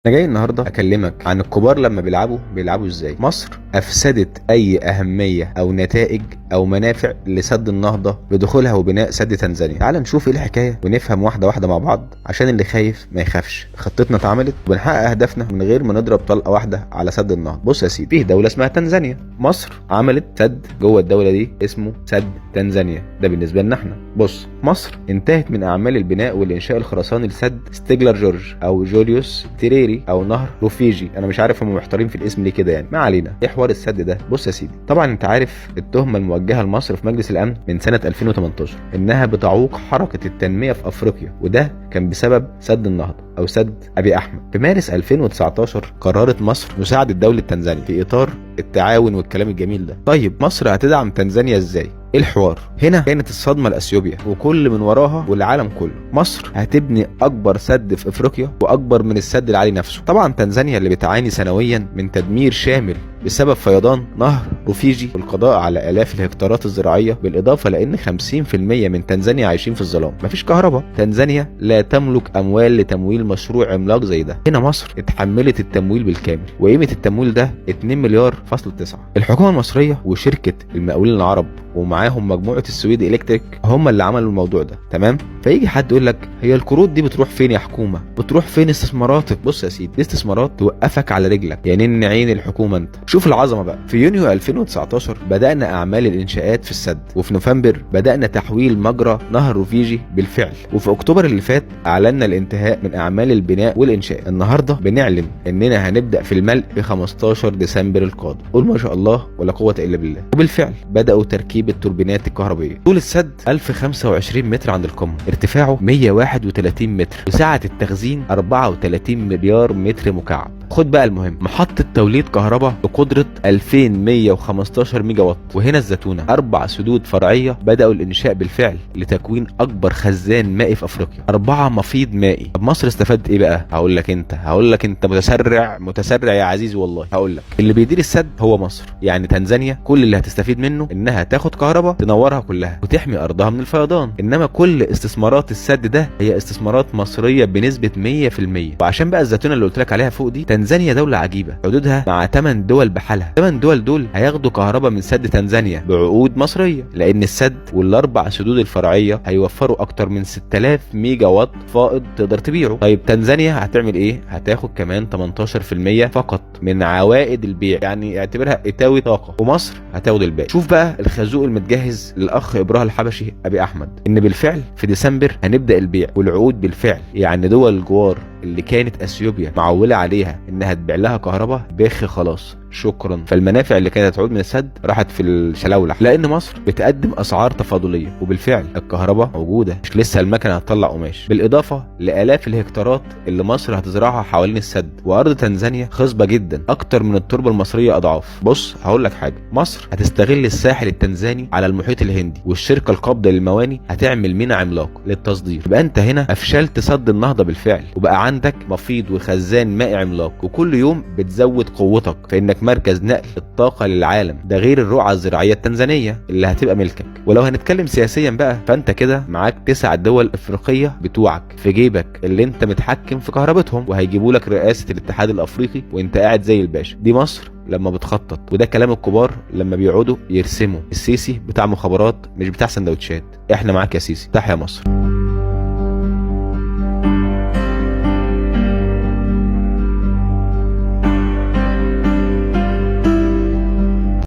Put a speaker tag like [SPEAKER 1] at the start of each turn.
[SPEAKER 1] انا جاي النهارده اكلمك عن الكبار لما بيلعبوا ازاي. مصر افسدت اي اهميه او نتائج او منافع لسد النهضه بدخولها وبناء سد تنزانيا. تعال نشوف ايه الحكايه ونفهم واحده واحده مع بعض عشان اللي خايف ما يخافش. خطتنا اتعملت وبنحقق اهدافنا من غير ما نضرب طلقه واحده على سد النهضه. بص يا سيدي، فيه دوله اسمها تنزانيا. مصر عملت سد جوه الدوله دي اسمه سد تنزانيا، ده بالنسبه لنا احنا. بص، مصر انتهت من اعمال البناء والانشاء الخرساني لسد ستيجلر جورج او جوليوس تيريري او نهر روفيجي. انا مش عارف هم محتارين في الاسم ليه كده، يعني ما علينا. ايه حوار السد ده؟ بص يا سيدي، طبعا انت عارف التهمه الموجهه لمصر في مجلس الامن من سنه 2018 انها بتعوق حركه التنميه في افريقيا، وده كان بسبب سد النهضه او سد ابي احمد. في مارس 2019 قررت مصر مساعده دوله تنزانيا في اطار التعاون والكلام الجميل ده. طيب مصر هتدعم تنزانيا ازاي؟ ايه الحوار؟ هنا كانت الصدمه لاثيوبيا وكل من وراها والعالم كله. مصر هتبني اكبر سد في افريقيا واكبر من السد العالي نفسه. طبعا تنزانيا اللي بتعاني سنويا من تدمير شامل بسبب فيضان نهر روفيجي والقضاء على الاف الهكتارات الزراعيه، بالاضافه لان 50% من تنزانيا عايشين في الظلام، مفيش كهرباء. تنزانيا لا تملك اموال لتمويل مشروع عملاق زي ده. هنا مصر اتحملت التمويل بالكامل، وقيمه التمويل ده 2 مليار فاصل 9. الحكومه المصريه وشركه المقاولين العرب ومعاهم مجموعه السويدي الكتريك هم اللي عملوا الموضوع ده، تمام؟ فيجي حد يقول لك هي القروض دي بتروح فين يا حكومه؟ بتروح فين استثماراتك؟ بص يا سيدي، دي استثمارات توقفك على رجلك، يعني ان عين الحكومه انت. شوف العظمه بقى. في يونيو 2019 بدانا اعمال الانشاءات في السد، وفي نوفمبر بدانا تحويل مجرى نهر روفيجي بالفعل، وفي اكتوبر اللي فات اعلنا الانتهاء من اعمال البناء والانشاء. النهارده بنعلن اننا هنبدا في الملء في 15 ديسمبر القادم. قول ما شاء الله ولا قوه الا بالله. وبالفعل بداوا تركيب التوربينات الكهربائيه. طول السد 1025 متر عند القمه، ارتفاعه 131 متر، وسعه التخزين 34 مليار متر مكعب. خد بقى المهم، محطه توليد كهرباء بقدره 2115 ميجا وات. وهنا الزتونه 4 سدود فرعيه بداوا الانشاء بالفعل لتكوين اكبر خزان مائي في افريقيا، 4 مفيض مائي. طب مصر استفادت ايه بقى؟ هقول لك انت متسرع يا عزيزي. والله هقول لك، اللي بيدير السد هو مصر. يعني تنزانيا كل اللي هتستفيد منه انها تاخد كهرباء تنورها كلها وتحمي ارضها من الفيضان، انما كل استثمارات السد ده هي استثمارات مصريه بنسبه 100%. وعشان بقى الزتونه اللي قلت لك عليها فوق دي، تنزانيا دوله عجيبه، حدودها مع 8 دول بحالها. 8 دول دول هياخدوا كهرباء من سد تنزانيا بعقود مصريه، لان السد والاربع سدود الفرعيه هيوفروا اكتر من 6000 ميجا وات فائض تقدر تبيعه. طيب تنزانيا هتعمل ايه؟ هتاخد كمان 18% فقط من عوائد البيع، يعني اعتبرها اتاوي طاقه، ومصر هتاخد الباقي. شوف بقى الخازوق المتجهز للاخ ابراهيم الحبشي ابي احمد، ان بالفعل في ديسمبر هنبدا البيع والعقود بالفعل. يعني دول الجوار اللي كانت اثيوبيا معوله عليها انها تبيع لها كهرباء بخ خلاص شكرا. فالمنافع اللي كانت هتعود من السد راحت في الشلاولح، لان مصر بتقدم اسعار تفاضليه، وبالفعل الكهرباء موجوده، مش لسه المكنه هتطلع قماش. بالاضافه لالاف الهكتارات اللي مصر هتزرعها حوالين السد. وارض تنزانيا خصبه جدا، اكتر من التربه المصريه اضعاف. بص هقول لك حاجه، مصر هتستغل الساحل التنزاني على المحيط الهندي، والشركه القابضه للمواني هتعمل ميناء عملاق للتصدير. يبقى انت هنا افشلت سد النهضه بالفعل، وبقى عندك مفيض وخزان مائي عملاق، وكل يوم بتزود قوتك في انك مركز نقل الطاقه للعالم. ده غير الرقعه الزراعيه التنزانيه اللي هتبقى ملكك. ولو هنتكلم سياسيا بقى، فانت كده معاك 9 دول افريقيه بتوعك في جيبك، اللي انت متحكم في كهربتهم، وهيجيبوا لك رئاسه الاتحاد الافريقي وانت قاعد زي الباشا. دي مصر لما بتخطط، وده كلام الكبار لما بيقعدوا يرسموا. السيسي بتاع مخابرات مش بتاع سندوتشات. احنا معاك يا سيسي، تحيا مصر.